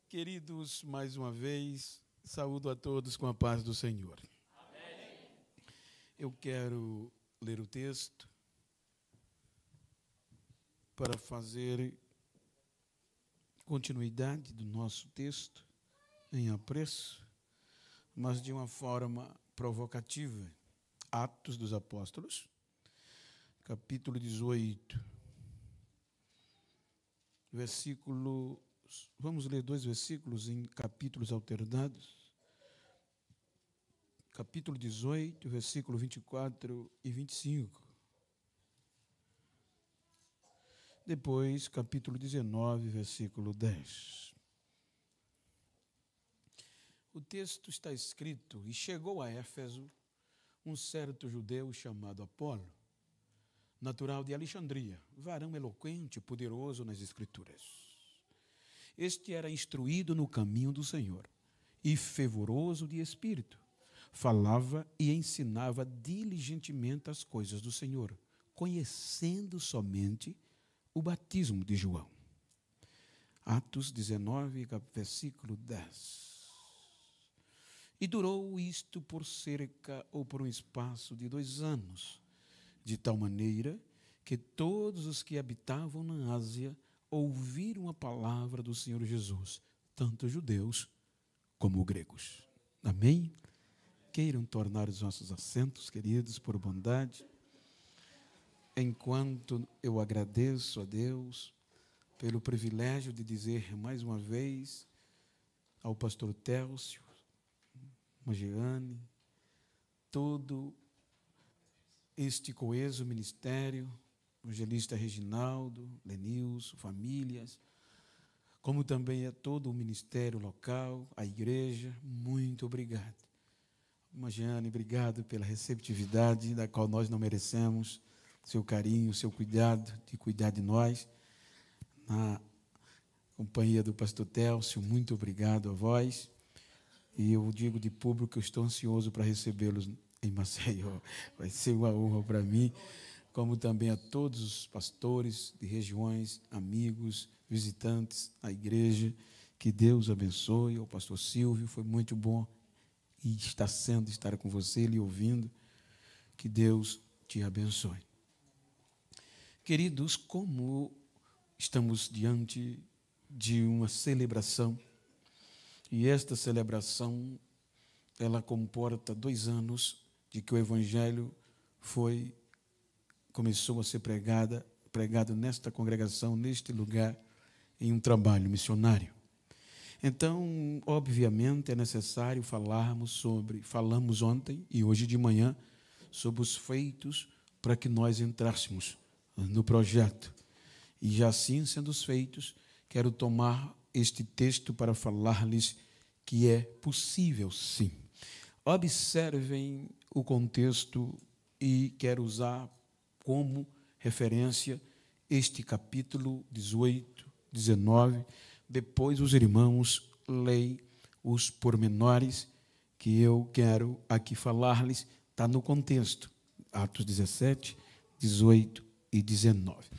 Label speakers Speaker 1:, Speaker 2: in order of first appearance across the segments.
Speaker 1: Queridos, mais uma vez, saúdo a todos com a paz do Senhor. Amém. Eu quero ler o texto para fazer continuidade do nosso texto em apreço, mas de uma forma provocativa. Atos dos Apóstolos, capítulo 18, versículo... Vamos ler dois versículos em capítulos alternados. Capítulo 18, versículo 24 e 25. Depois, capítulo 19, versículo 10. O texto está escrito: E chegou a Éfeso um certo judeu chamado Apolo, natural de Alexandria, varão eloquente e poderoso nas Escrituras. Este era instruído no caminho do Senhor e fervoroso de espírito. Falava e ensinava diligentemente as coisas do Senhor, conhecendo somente o batismo de João. Atos 19, versículo 10. E durou isto por cerca ou por um espaço de 2 anos, de tal maneira que todos os que habitavam na Ásia ouviram a palavra do Senhor Jesus, tanto judeus como gregos. Amém? Queiram tornar os nossos assentos, queridos, por bondade. Enquanto eu agradeço a Deus pelo privilégio de dizer mais uma vez ao pastor Télcio, Magiane, todo este coeso ministério, evangelista Reginaldo, Lenilson, famílias, como também a todo o ministério local, a igreja, muito obrigado. Magiane, obrigado pela receptividade da qual nós não merecemos, seu carinho, seu cuidado, de cuidar de nós. Na companhia do pastor Télcio, muito obrigado a vós. E eu digo de público que eu estou ansioso para recebê-los em Maceió. Vai ser uma honra para mim, como também a todos os pastores de regiões, amigos, visitantes, a igreja. Que Deus abençoe. O pastor Silvio, foi muito bom e está sendo estar com você, lhe ouvindo. Que Deus te abençoe. Queridos, como estamos diante de uma celebração, e esta celebração, ela comporta 2 anos de que o Evangelho começou a ser pregado nesta congregação, neste lugar, em um trabalho missionário. Então, obviamente, é necessário falamos ontem e hoje de manhã, sobre os feitos para que nós entrássemos no projeto. E já assim, sendo os feitos, quero tomar este texto para falar-lhes que é possível, sim. Observem o contexto e quero usar como referência este capítulo 18, 19. Depois os irmãos leem os pormenores que eu quero aqui falar-lhes. Está no contexto, Atos 17, 18 e 19.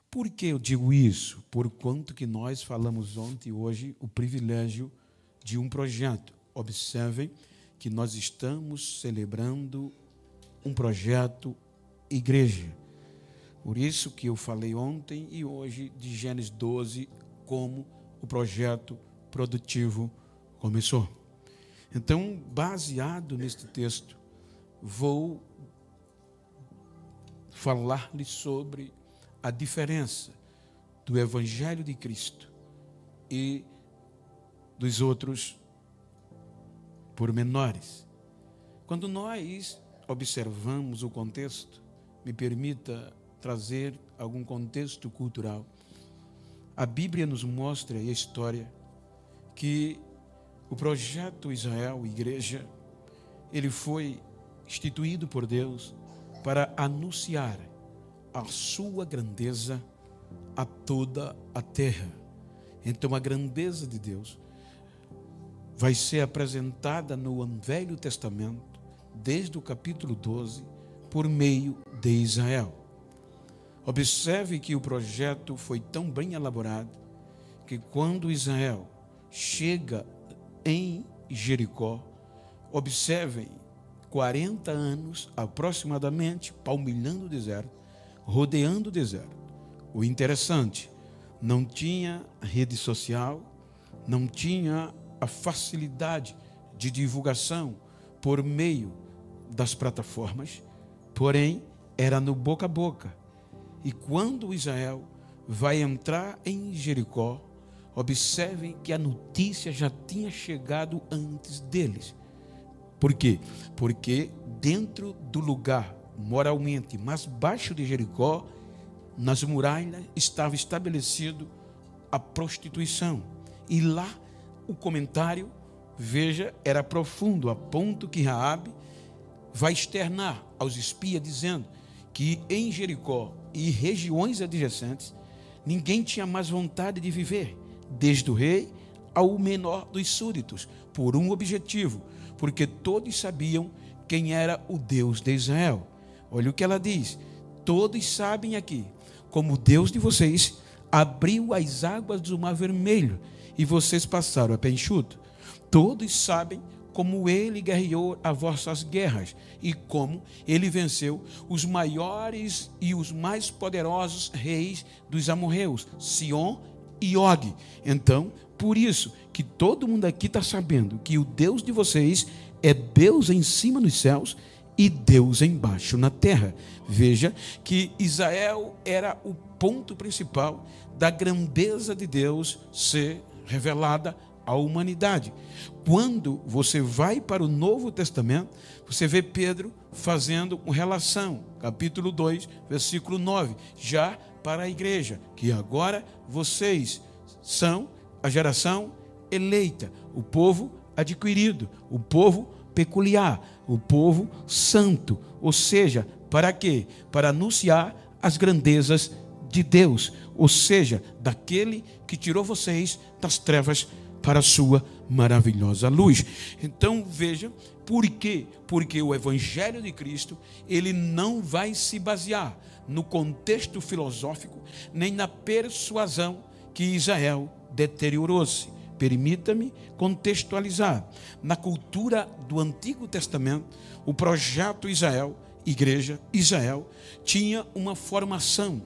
Speaker 1: Por que eu digo isso? Por quanto que nós falamos ontem e hoje o privilégio de um projeto. Observem que nós estamos celebrando um projeto igreja. Por isso que eu falei ontem e hoje de Gênesis 12, como o projeto produtivo começou. Então, baseado neste texto, vou falar-lhe sobre a diferença do Evangelho de Cristo e dos outros pormenores. Quando nós observamos o contexto, me permita trazer algum contexto cultural. A Bíblia nos mostra a história que o projeto Israel, Igreja, ele foi instituído por Deus para anunciar a sua grandeza a toda a terra. Então a grandeza de Deus vai ser apresentada no Velho Testamento, desde o capítulo 12, por meio de Israel. Observe que o projeto foi tão bem elaborado que quando Israel chega em Jericó. Observem, 40 anos aproximadamente, palmilhando o deserto, rodeando o deserto. O interessante, não tinha rede social, não tinha a facilidade de divulgação por meio das plataformas, porém, era no boca a boca. E quando Israel vai entrar em Jericó, observem que a notícia já tinha chegado antes deles. Por quê? Porque dentro do lugar moralmente mais baixo de Jericó, nas muralhas estava estabelecido a prostituição. E lá o comentário, veja, era profundo, a ponto que Raabe vai externar aos espias dizendo que em Jericó e regiões adjacentes ninguém tinha mais vontade de viver, desde o rei ao menor dos súditos, por um objetivo, porque todos sabiam quem era o Deus de Israel. Olha o que ela diz: todos sabem aqui como o Deus de vocês abriu as águas do Mar Vermelho e vocês passaram a pé enxuto. Todos sabem como ele guerreou as vossas guerras e como ele venceu os maiores e os mais poderosos reis dos amorreus, Sion e Og. Então, por isso que todo mundo aqui está sabendo que o Deus de vocês é Deus em cima nos céus e Deus embaixo na terra. Veja que Israel era o ponto principal da grandeza de Deus ser revelada à humanidade. Quando você vai para o Novo Testamento, você vê Pedro fazendo uma relação, capítulo 2, versículo 9, já para a igreja, que agora vocês são a geração eleita, o povo adquirido, o povo peculiar, o povo santo. Ou seja, para quê? Para anunciar as grandezas de Deus, ou seja, daquele que tirou vocês das trevas para a sua maravilhosa luz. Então veja, por quê? Porque o Evangelho de Cristo, ele não vai se basear no contexto filosófico, nem na persuasão que Israel deteriorou-se. Permita-me contextualizar. Na cultura do Antigo Testamento, o projeto Israel, Igreja Israel, tinha uma formação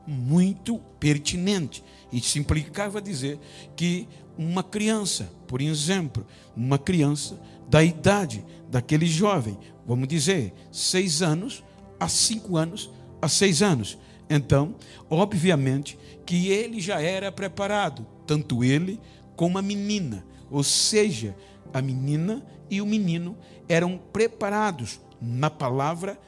Speaker 1: muito pertinente. E se implicava dizer que uma criança, por exemplo, uma criança da idade daquele jovem, vamos dizer, 6 anos, a 5 anos, a 6 anos. Então, obviamente, que ele já era preparado, tanto ele como a menina. Ou seja, a menina e o menino eram preparados na palavra,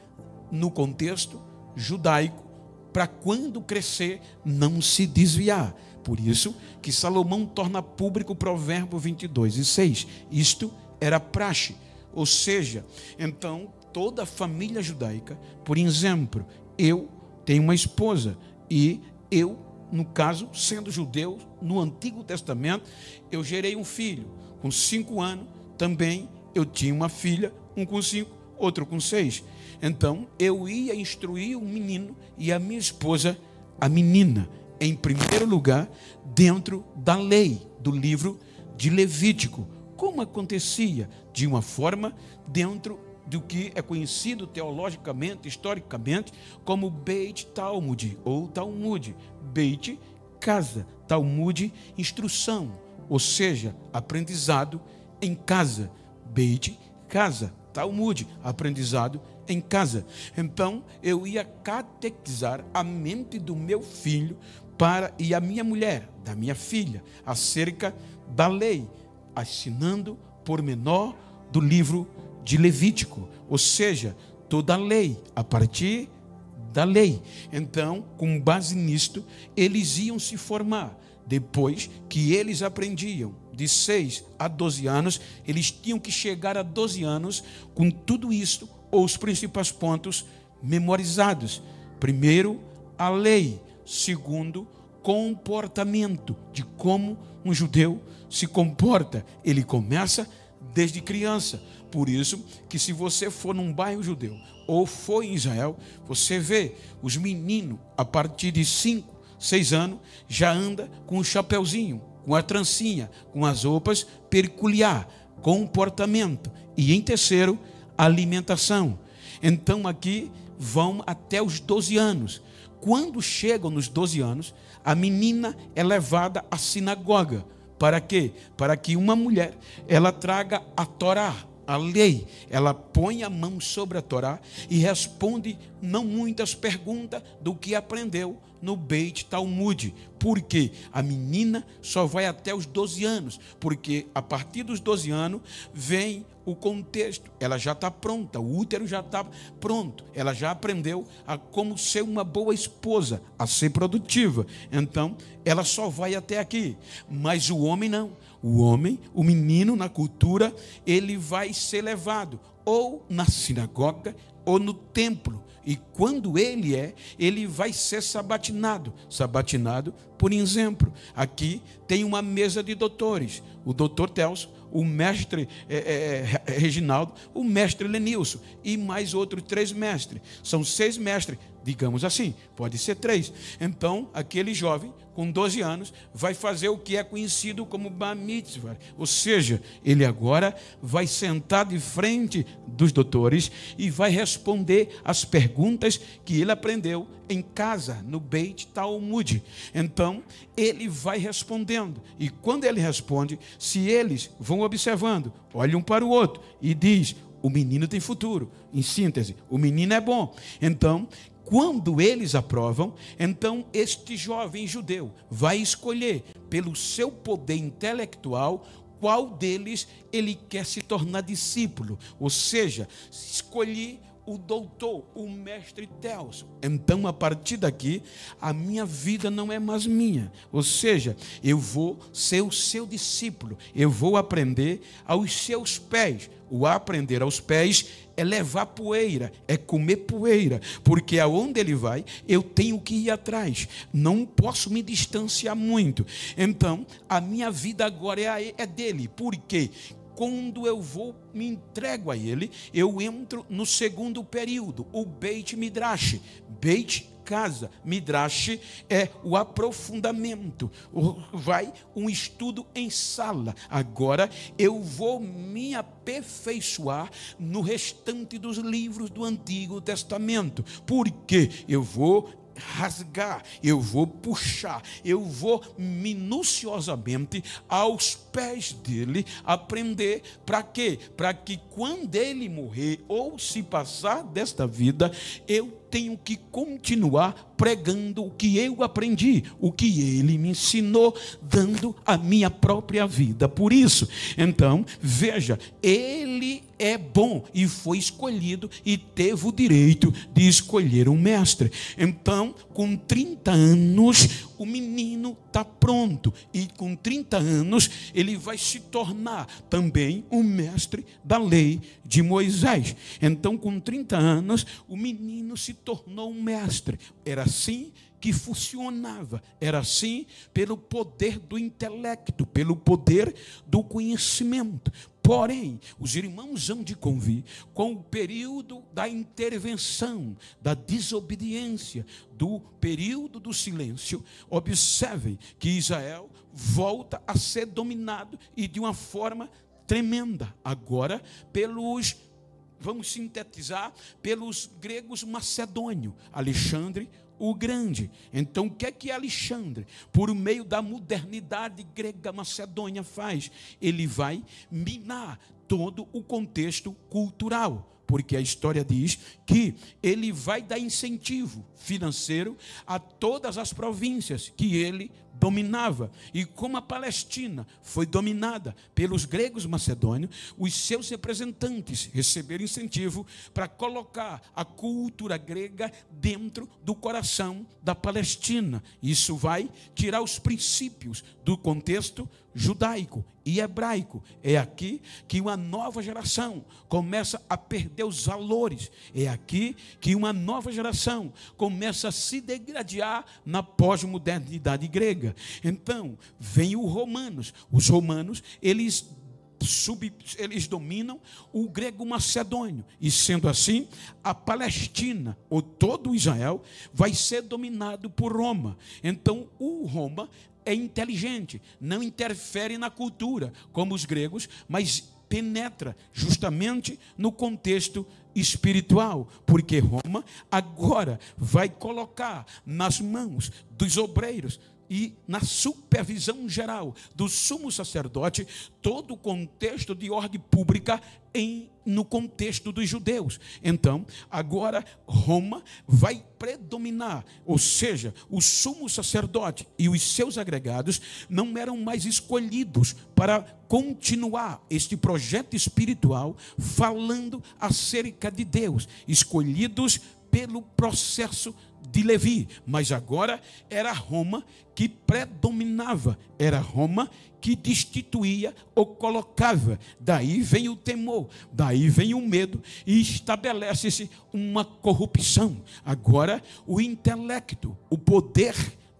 Speaker 1: no contexto judaico, para quando crescer não se desviar. Por isso que Salomão torna público o provérbio 22:6. Isto era praxe. Ou seja, então toda a família judaica, por exemplo, eu tenho uma esposa e eu, no caso, sendo judeu, no Antigo Testamento, eu gerei um filho. Com 5 anos, também eu tinha uma filha, um com 5, outro com 6. Então, eu ia instruir o menino e a minha esposa, a menina, em primeiro lugar, dentro da lei do livro de Levítico. Como acontecia? De uma forma dentro do que é conhecido teologicamente, historicamente, como Beit Talmud, ou Talmud. Beit, casa, Talmud, instrução, ou seja, aprendizado em casa. Beit, casa, Talmud, aprendizado em casa. Então, eu ia catequizar a mente do meu filho e a minha mulher, da minha filha, acerca da lei, assinando pormenor do livro de Levítico, ou seja, toda a lei, a partir da lei. Então, com base nisto, eles iam se formar. Depois que eles aprendiam de 6 a 12 anos, eles tinham que chegar a 12 anos com tudo isto, ou os principais pontos memorizados. Primeiro, a lei. Segundo, comportamento, de como um judeu se comporta. Ele começa desde criança. Por isso que se você for num bairro judeu ou for em Israel, você vê os meninos a partir de 5, 6 anos já anda com um chapeuzinho. com a trancinha, com as roupas peculiar, comportamento. E em terceiro, alimentação. Então aqui vão até os 12 anos. Quando chegam nos 12 anos, a menina é levada à sinagoga. Para quê? Para que uma mulher, ela traga a Torá, a lei. Ela põe a mão sobre a Torá e responde não muitas perguntas do que aprendeu no Beit Talmud. Porque a menina só vai até os 12 anos. Porque a partir dos 12 anos vem o contexto. Ela já está pronta, o útero já está pronto. Ela já aprendeu a como ser uma boa esposa, a ser produtiva. Então, ela só vai até aqui. Mas o homem não. O homem, o menino na cultura, ele vai ser levado ou na sinagoga ou no templo. E quando ele vai ser sabatinado. Sabatinado, por exemplo, aqui tem uma mesa de doutores. O doutor Telso, o mestre Reginaldo, o mestre Lenilson e mais outros 3 mestres. São 6 mestres, digamos assim, pode ser 3. Então, aquele jovem com 12 anos vai fazer o que é conhecido como Bar Mitzvah. Ou seja, ele agora vai sentar de frente dos doutores e vai responder as perguntas que ele aprendeu em casa, no Beit Talmud. Então, ele vai respondendo. E quando ele responde, se eles vão observando, olham um para o outro e diz: o menino tem futuro. Em síntese, o menino é bom. Então, quando eles aprovam, então este jovem judeu vai escolher pelo seu poder intelectual qual deles ele quer se tornar discípulo. Ou seja, escolhi o doutor, o mestre Telso. Então, a partir daqui, a minha vida não é mais minha. Ou seja, eu vou ser o seu discípulo. Eu vou aprender aos seus pés. O aprender aos pés é levar poeira, é comer poeira. Porque aonde ele vai, eu tenho que ir atrás. Não posso me distanciar muito. Então, a minha vida agora é dele. Por quê? Quando eu me entrego a ele, eu entro no segundo período, o Beit Midrash. Beit, casa, Midrash é o aprofundamento, vai um estudo em sala. Agora eu vou me aperfeiçoar no restante dos livros do Antigo Testamento, porque eu vou rasgar, eu vou puxar, eu vou minuciosamente aos pés dele aprender. Para quê? Para que quando ele morrer ou se passar desta vida, eu tenho que continuar pregando o que eu aprendi, o que ele me ensinou, dando a minha própria vida. Por isso, então, veja, ele é bom e foi escolhido e teve o direito de escolher um mestre. Então, com 30 anos, o menino está pronto. E com 30 anos, ele vai se tornar também um mestre da lei de Moisés. Então, com 30 anos, o menino se tornou um mestre. Era assim que funcionava. Era assim pelo poder do intelecto, pelo poder do conhecimento. Porém, os irmãos hão de convir com o período da intervenção, da desobediência, do período do silêncio. Observem que Israel volta a ser dominado e de uma forma tremenda. Agora, vamos sintetizar, pelos gregos macedônios, Alexandre o Grande. Então, o que é Alexandre? Por meio da modernidade grega macedônia faz? Ele vai minar todo o contexto cultural. Porque a história diz que ele vai dar incentivo financeiro a todas as províncias que ele dominava. E como a Palestina foi dominada pelos gregos macedônios, os seus representantes receberam incentivo para colocar a cultura grega dentro do coração da Palestina. Isso vai tirar os princípios do contexto judaico e hebraico. É aqui que uma nova geração começa a perder os valores. É aqui que uma nova geração começa a se degradar na pós-modernidade grega. Então, vem os romanos. Os romanos, eles dominam o grego macedônio. E sendo assim, a Palestina, ou todo Israel, vai ser dominado por Roma. Então, o Roma é inteligente, não interfere na cultura, como os gregos, mas penetra justamente no contexto espiritual, porque Roma agora vai colocar nas mãos dos obreiros e na supervisão geral do sumo sacerdote todo o contexto de ordem pública no contexto dos judeus. Então, agora Roma vai predominar, ou seja, o sumo sacerdote e os seus agregados não eram mais escolhidos para continuar este projeto espiritual falando acerca de Deus, escolhidos pelo processo de Levi, mas agora era Roma que predominava, era Roma que destituía ou colocava. Daí vem o temor, daí vem o medo e estabelece-se uma corrupção. Agora o intelecto, o poder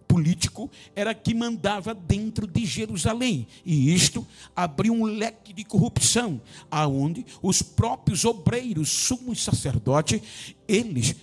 Speaker 1: político era que mandava dentro de Jerusalém, e isto abriu um leque de corrupção, aonde os próprios obreiros, sumos sacerdotes, eles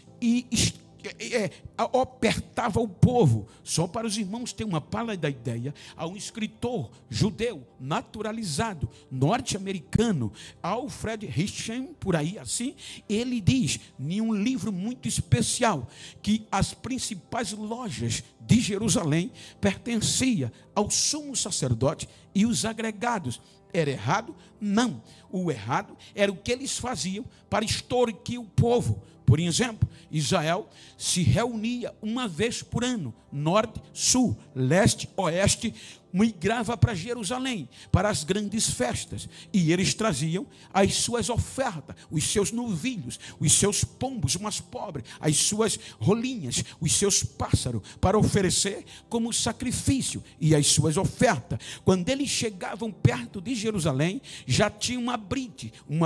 Speaker 1: apertava o povo. Só para os irmãos terem uma pálida ideia, há um escritor judeu naturalizado, norte-americano, Alfred Hitchens, por aí assim, ele diz em um livro muito especial que as principais lojas de Jerusalém pertenciam ao sumo sacerdote e os agregados. Era errado? Não. O errado era o que eles faziam para extorquir o povo. Por exemplo, Israel se reunia uma vez por ano, norte, sul, leste, oeste, migrava para Jerusalém, para as grandes festas, e eles traziam as suas ofertas, os seus novilhos, os seus pombos mais pobres, as suas rolinhas, os seus pássaros, para oferecer como sacrifício, e as suas ofertas. Quando eles chegavam perto de Jerusalém, já tinha uma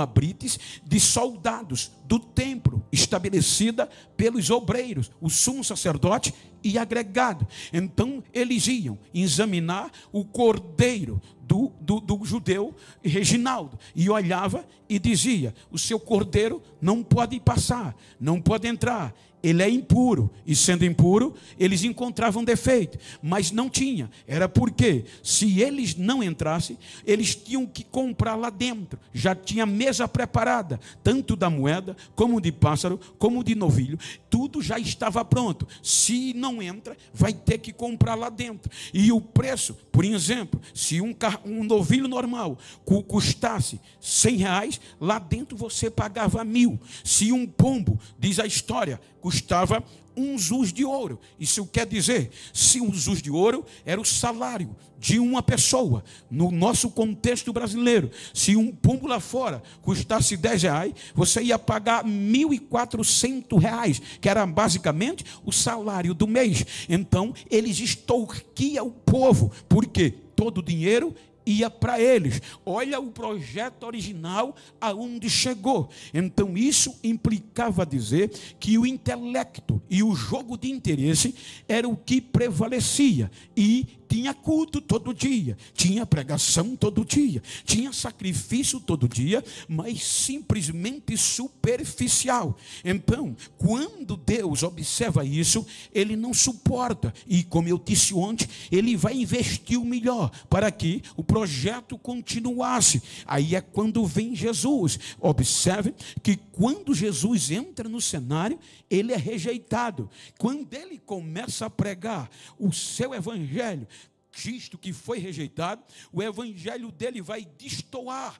Speaker 1: brites de soldados do templo, estabelecida pelos obreiros, o sumo sacerdote e agregado. Então eles iam examinar o cordeiro do judeu Reginaldo, e olhava e dizia: o seu cordeiro não pode passar, não pode entrar, ele é impuro. E sendo impuro, eles encontravam defeito, mas não tinha. Era porque se eles não entrassem, eles tinham que comprar lá dentro. Já tinha mesa preparada, tanto da moeda, como de pássaro, como de novilho. Tudo já estava pronto. Se não entra, vai ter que comprar lá dentro. E o preço, por exemplo, se um novilho normal custasse R$100, lá dentro você pagava 1.000. Se um pombo, diz a história, custava um zuz de ouro. Isso quer dizer, se um zuz de ouro era o salário de uma pessoa, no nosso contexto brasileiro, se um pombo lá fora custasse R$10, você ia pagar R$1.400, que era basicamente o salário do mês. Então, eles extorquiam o povo, porque todo o dinheiro ia para eles. Olha o projeto original aonde chegou. Então isso implicava dizer que o intelecto e o jogo de interesse era o que prevalecia, e tinha culto todo dia, tinha pregação todo dia, tinha sacrifício todo dia, mas simplesmente superficial. Então, quando Deus observa isso, ele não suporta, e como eu disse ontem, ele vai investir o melhor para que o projeto continuasse. Aí é quando vem Jesus. Observe que quando Jesus entra no cenário, ele é rejeitado. Quando ele começa a pregar o seu evangelho, Cristo que foi rejeitado, o evangelho dele vai destoar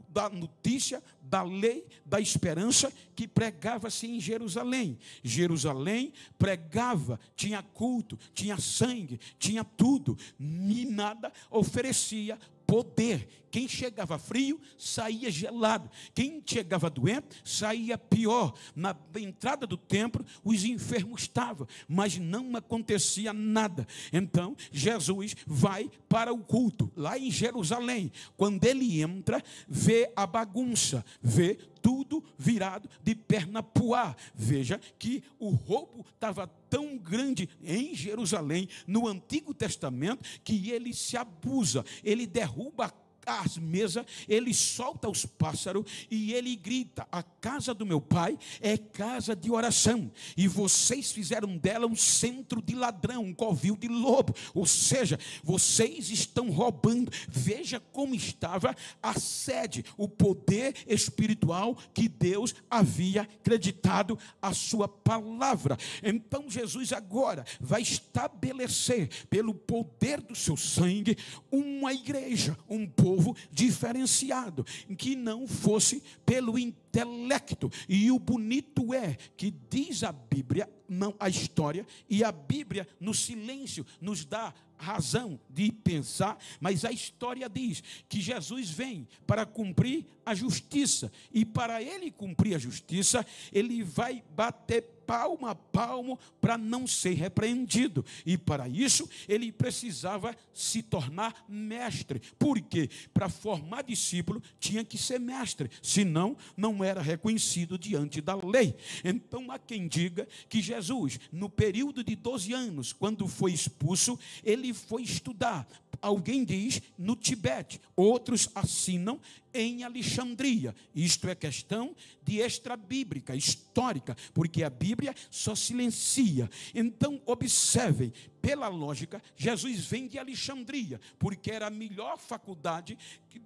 Speaker 1: da notícia, da lei, da esperança que pregava-se em Jerusalém. Jerusalém pregava, tinha culto, tinha sangue, tinha tudo, e nada oferecia poder. Quem chegava frio, saía gelado. Quem chegava doente, saía pior. Na entrada do templo, os enfermos estavam, mas não acontecia nada. Então, Jesus vai para o culto, lá em Jerusalém. Quando ele entra, vê a bagunça, vê tudo virado de perna pro ar. Veja que o roubo estava tão grande em Jerusalém, no Antigo Testamento, que ele se abusa, ele derruba às mesas, ele solta os pássaros e ele grita: a casa do meu pai é casa de oração, e vocês fizeram dela um centro de ladrão, um covil de lobo. Ou seja, vocês estão roubando. Veja como estava a sede, o poder espiritual que Deus havia acreditado à sua palavra. Então Jesus agora vai estabelecer, pelo poder do seu sangue, uma igreja, um povo diferenciado, que não fosse pelo intelecto. E o bonito é que diz a Bíblia, não a história, e a Bíblia no silêncio nos dá razão de pensar, mas a história diz que Jesus vem para cumprir a justiça, e para ele cumprir a justiça, ele vai bater palmo a palmo para não ser repreendido, e para isso ele precisava se tornar mestre. Por quê? Para formar discípulo tinha que ser mestre, senão não era reconhecido diante da lei. Então há quem diga que Jesus, no período de 12 anos, quando foi expulso, ele foi estudar. Alguém diz no Tibete, outros assinam em Alexandria. Isto é questão de extra-bíblica, histórica, porque a Bíblia só silencia. Então, observem, pela lógica, Jesus vem de Alexandria, porque era a melhor faculdade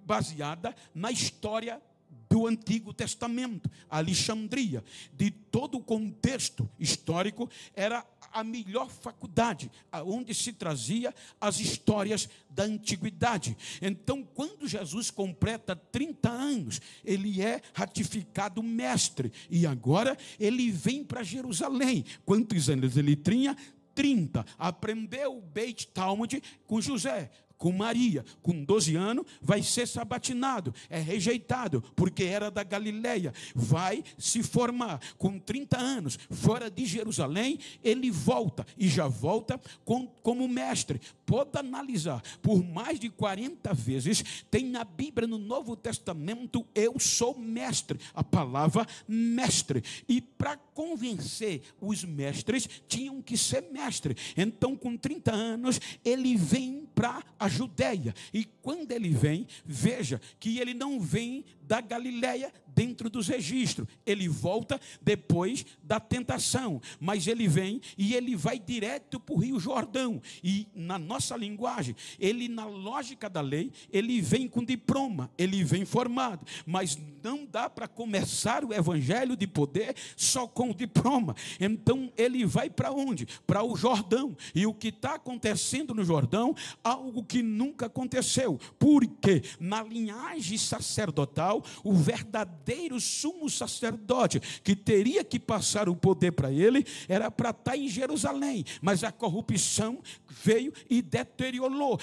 Speaker 1: baseada na história do Antigo Testamento. Alexandria, de todo o contexto histórico, era a melhor faculdade, onde se trazia as histórias da antiguidade. Então, quando Jesus completa 30 anos, ele é ratificado mestre, e agora ele vem para Jerusalém. Quantos anos ele tinha? 30. Aprendeu o Beit Talmud com José, com Maria. Com 12 anos vai ser sabatinado, é rejeitado porque era da Galileia, vai se formar. Com 30 anos fora de Jerusalém, ele volta, e já volta como mestre. Pode analisar, por mais de 40 vezes tem na Bíblia, no Novo Testamento, eu sou mestre, a palavra mestre. E para convencer os mestres, tinham que ser mestre. Então, com 30 anos, ele vem para a Judeia. E quando ele vem, veja que ele não vem da Galileia dentro dos registros. Ele volta depois da tentação, mas ele vem e ele vai direto para o Rio Jordão. E na nossa linguagem, ele, na lógica da lei, ele vem com diploma, ele vem formado, mas não dá para começar o evangelho de poder só com o diploma. Então ele vai para onde? Para o Jordão. E o que está acontecendo no Jordão, algo que nunca aconteceu, porque na linhagem sacerdotal, o verdadeiro sumo sacerdote que teria que passar o poder para ele, era para estar em Jerusalém, mas a corrupção veio e deteriorou.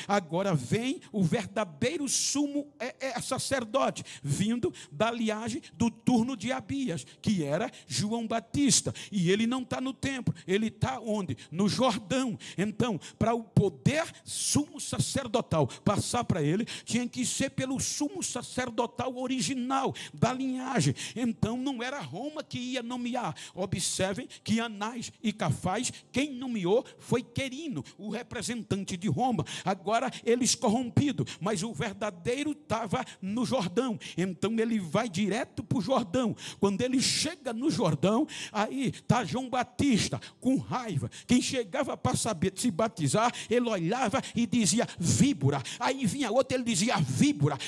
Speaker 1: Agora vem o verdadeiro sumo sacerdote, vindo da linhagem do turno de Abias, que era João Batista, e ele não está no templo, ele está onde? No Jordão. Então, para o poder sumo sacerdotal passar para ele, tinha que ser pelo sumo sacerdotal original da linhagem. Então não era Roma que ia nomear. Observem que Anás e Cafás, quem nomeou foi Quirino, o representante de Roma. Agora eles corrompidos, mas o verdadeiro estava no Jordão. Então ele vai direto para o Jordão. Quando ele chega no Jordão, aí está João Batista com raiva. Quem chegava para saber se batizar, ele olhava e dizia víbora. Aí vinha outro, ele dizia víbora.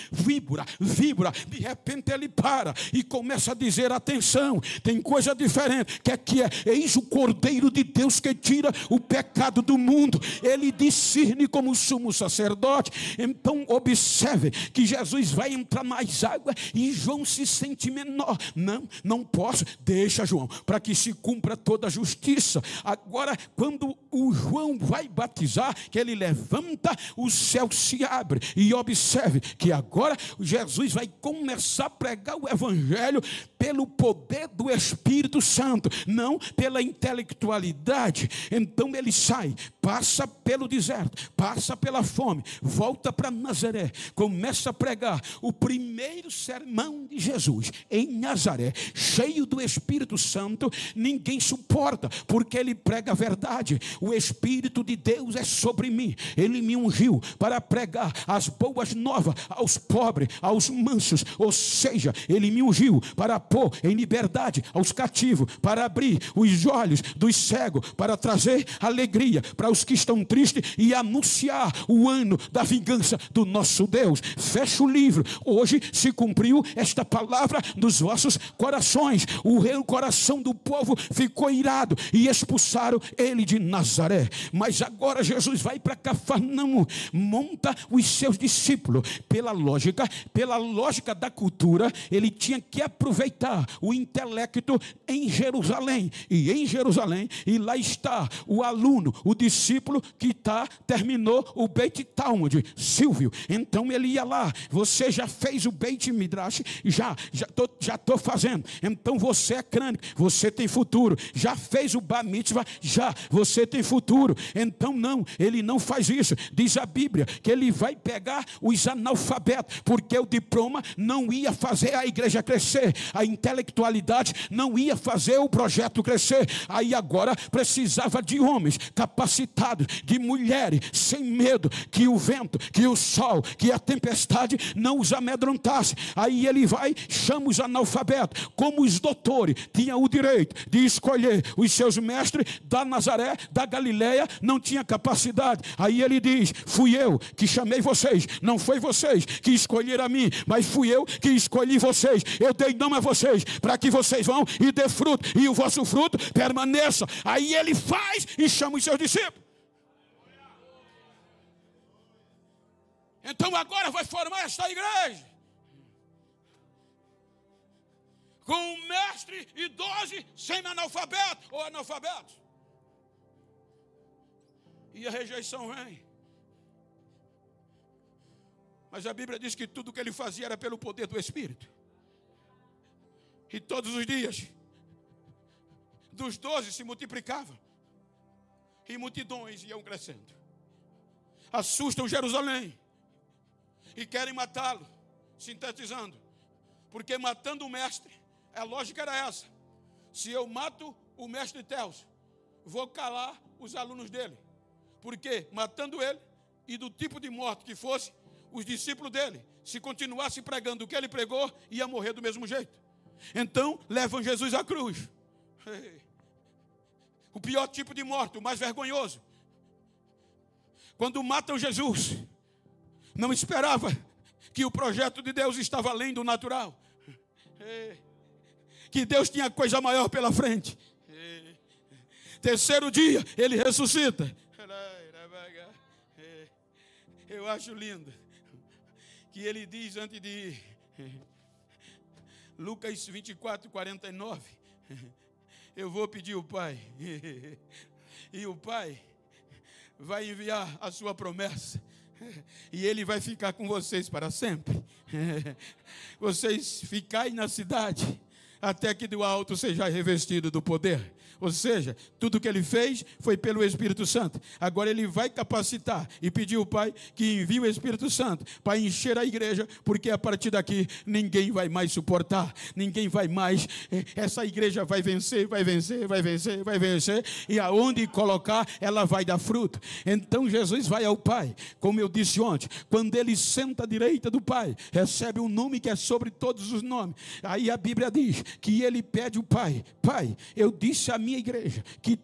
Speaker 1: De repente ele para e começa a dizer: atenção, tem coisa diferente. Que é? Eis o Cordeiro de Deus que tira o pecado do mundo. Ele discerne como sumo sacerdote. Então observe que Jesus vai entrar mais água e João se sente menor. Não posso, deixa João, para que se cumpra toda a justiça. Agora, quando o João vai batizar, que ele levanta, o céu se abre, e observe que agora Jesus vai começar a pregar o evangelho pelo poder do Espírito Santo, não pela intelectualidade. Então ele sai, passa pelo deserto, passa pela fome, volta para Nazaré, começa a pregar o primeiro sermão de Jesus em Nazaré, cheio do Espírito Santo. Ninguém suporta, porque ele prega a verdade. O Espírito de Deus é sobre mim, ele me ungiu para pregar as boas novas aos pobres, aos mansos, ou seja, ele me ungiu para pôr em liberdade aos cativos, para abrir os olhos dos cegos, para trazer alegria para os que estão tristes e anunciar o ano da vingança do nosso Deus. Fecha o livro. Hoje se cumpriu esta palavra nos vossos corações. O coração do povo ficou irado e expulsaram ele de Nazaré. Mas agora Jesus vai para Cafarnaum, monta os seus discípulos. Pela lógica da cultura, ele tinha que aproveitar o intelecto em Jerusalém. E em Jerusalém, e lá está o aluno, o discípulo que terminou o Beit Talmud, Silvio. Então ele ia lá. Você já fez o Beit Midrash? Já estou fazendo. Então você é crânio, você tem futuro. Já fez o Bar Mitzvah? Já, você tem futuro. Então não, ele não faz isso. Diz a Bíblia que ele vai pegar os analfabetos, porque o diploma não ia fazer a igreja crescer, a intelectualidade não ia fazer o projeto crescer. Aí agora precisava de homens capacitados, de mulheres sem medo, que o vento, que o sol, que a tempestade não os amedrontasse. Aí ele vai, chama os analfabetos, como os doutores tinham o direito de escolher os seus mestres da Nazaré, da Galileia, não tinha capacidade. Aí ele diz: fui eu que chamei vocês, não foi vocês que escolheram a mim, mas fui eu que escolhi vocês. Eu dei nome a vocês para que vocês vão e dê fruto, e o vosso fruto permaneça. Aí ele faz e chama os seus discípulos. Então agora vai formar esta igreja com um mestre e 12 semi-analfabetos ou analfabetos. E a rejeição vem. Mas a Bíblia diz que tudo o que ele fazia era pelo poder do Espírito. E todos os dias, dos 12 se multiplicavam. E multidões iam crescendo. Assustam Jerusalém. E querem matá-lo. Sintetizando. Porque matando o mestre, a lógica era essa: se eu mato o mestre Teos, vou calar os alunos dele. Porque matando ele, e do tipo de morte que fosse, os discípulos dele, se continuasse pregando o que ele pregou, ia morrer do mesmo jeito. Então levam Jesus à cruz. O pior tipo de morte, o mais vergonhoso. Quando matam Jesus, não esperava que o projeto de Deus estava além do natural, que Deus tinha coisa maior pela frente. Terceiro dia ele ressuscita. Eu acho lindo que ele diz antes de ir, Lucas 24, 49, eu vou pedir ao Pai, e o Pai vai enviar a sua promessa, e ele vai ficar com vocês para sempre. Vocês ficai na cidade até que do alto seja revestido do poder. Ou seja, tudo que ele fez foi pelo Espírito Santo. Agora ele vai capacitar e pedir ao Pai que envie o Espírito Santo para encher a igreja, porque a partir daqui ninguém vai mais suportar, ninguém vai mais. Essa igreja vai vencer, vai vencer, vai vencer, vai vencer, e aonde colocar ela vai dar fruto. Então Jesus vai ao Pai, como eu disse ontem, quando ele senta à direita do Pai, recebe um nome que é sobre todos os nomes. Aí a Bíblia diz que ele pede ao Pai: Pai, eu disse a minha igreja que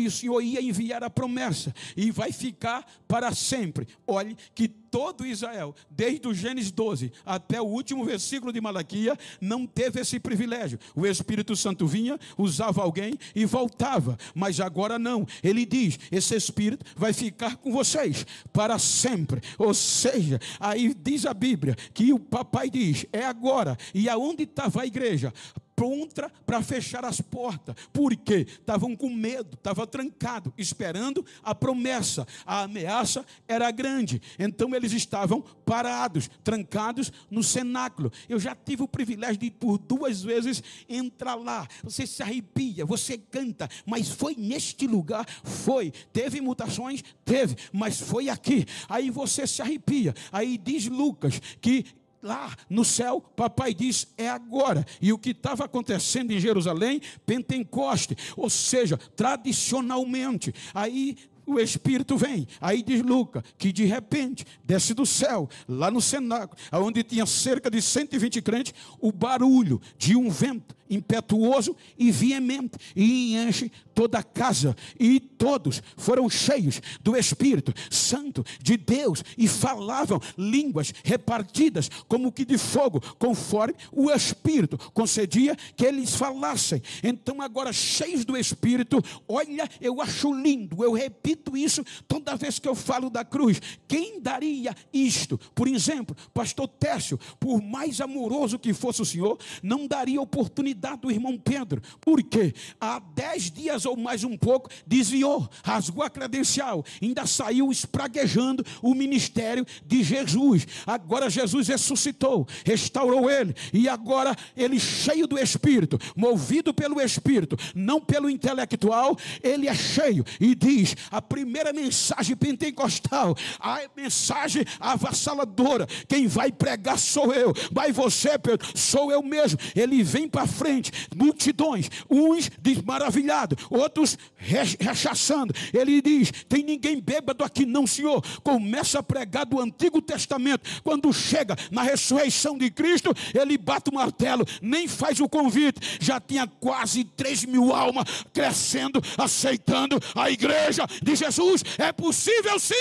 Speaker 1: o Senhor ia enviar a promessa e vai ficar para sempre. Olhe que todo Israel, desde o Gênesis 12 até o último versículo de Malaquias, não teve esse privilégio. O Espírito Santo vinha, usava alguém e voltava. Mas agora não. Ele diz: esse Espírito vai ficar com vocês para sempre. Ou seja, aí diz a Bíblia que o papai diz: é agora. E aonde estava a igreja? pronta para fechar as portas. Por quê? Estavam com medo, estavam trancados, esperando a promessa. A ameaça era grande. Então eles estavam parados, trancados no cenáculo. Eu já tive o privilégio de ir por 2 vezes entrar lá. Você se arrepia, você canta, mas foi neste lugar? Foi. Teve mutações? Teve, mas foi aqui. Aí você se arrepia. Aí diz Lucas que lá no céu, papai diz, é agora. E o que estava acontecendo em Jerusalém, Pentecoste, ou seja, tradicionalmente, aí o Espírito vem. Aí diz Lucas, que de repente, desce do céu, lá no cenáculo, onde tinha cerca de 120 crentes, o barulho de um vento impetuoso e veemente, e enche toda a casa, e todos foram cheios do Espírito Santo de Deus, e falavam línguas repartidas como que de fogo, conforme o Espírito concedia que eles falassem. Então agora, cheios do Espírito, olha, eu acho lindo, eu repito isso toda vez que eu falo da cruz. Quem daria isto? Por exemplo, pastor Técio, por mais amoroso que fosse o Senhor, não daria oportunidade do irmão Pedro. Por quê? Há 10 dias ou mais um pouco, desviou, rasgou a credencial, ainda saiu espraguejando o ministério de Jesus. Agora Jesus ressuscitou, restaurou ele, e agora ele, cheio do Espírito, movido pelo Espírito, não pelo intelectual, ele é cheio e diz: a primeira mensagem pentecostal, a mensagem avassaladora, quem vai pregar sou eu. Vai você, Pedro? Sou eu mesmo. Ele vem para frente, multidões, uns maravilhados, outros rechaçando. Ele diz: tem ninguém bêbado aqui não, Senhor. Começa a pregar do Antigo Testamento. Quando chega na ressurreição de Cristo, ele bate o martelo, nem faz o convite, já tinha quase 3.000 almas crescendo, aceitando a igreja de Jesus. É possível sim.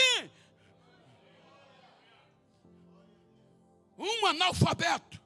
Speaker 1: Um analfabeto